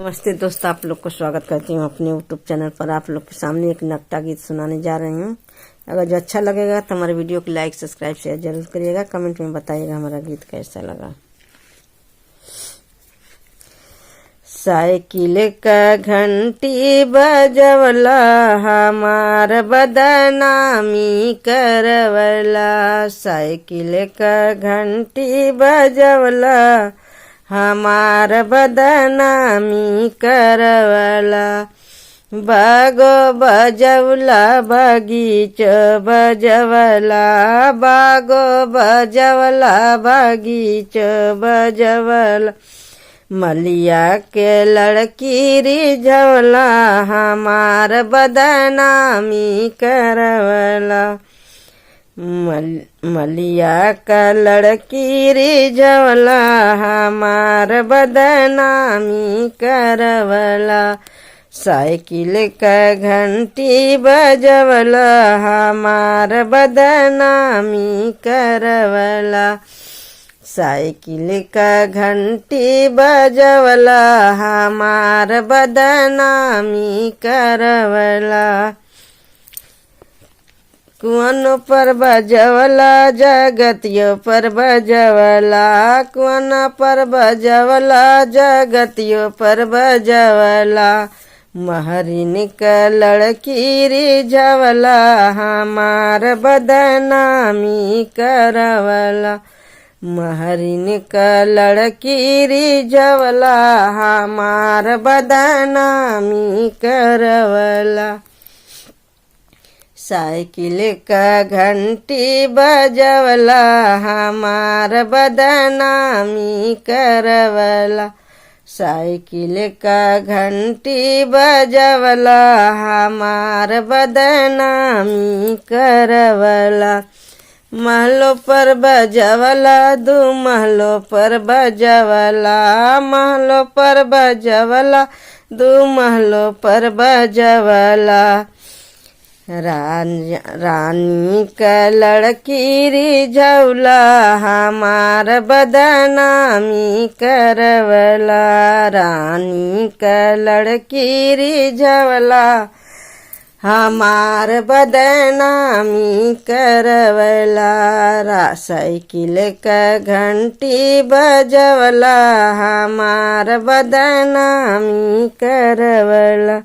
नमस्ते दोस्तों, आप लोग को स्वागत करती हूँ अपने यूट्यूब चैनल पर। आप लोग के सामने एक नकटा गीत सुनाने जा रही हूँ। अगर जो अच्छा लगेगा तो हमारे वीडियो को लाइक सब्सक्राइब शेयर जरूर करिएगा। कमेंट में बताइएगा हमारा गीत कैसा लगा। साइकिल का घंटी बजवला हमार बदनामी करवला। साइकिल का घंटी बजवला हमार बदनामी करवला। बागो बजवला बगीच बजवला। बागो बजवला बगीच बजवला। मलिया के लड़की रिझवला हमार बदनामी करवला। मलिया का लड़की रिझवला हमार बदनामी करवला। साइकिल का घंटी बजवला हमार बदनामी करवला। साइकिल का घंटी बजवला हमार बदनामी करवला। कुआनो पर बजवला जगतियो पर बजवला। कुआना पर बजवला जगतियो पर बजवला। महरिन का लड़की रिझवला हमार बदनामी करवला। महरिन का लड़की रिझवला हमार बदनामी करवला। साइकिल का घंटी बजवला हमार बदनामी करवला। साइकिल का घंटी बजवला हमार बदनामी करवला। महलों पर बजवला दू महलों पर बजवला। महलों पर बजवला दू महलों पर बजवला। रानी का लड़की रिझवला हमार बदनामी करवला। रानी का लड़की रिझवला हमार बदनामी करवला। साइकिल का घंटी बजवला हमार बदनामी करवला।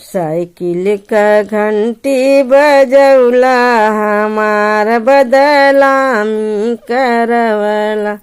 साइकिल का घंटी बजवला हमार बदनामी करवला।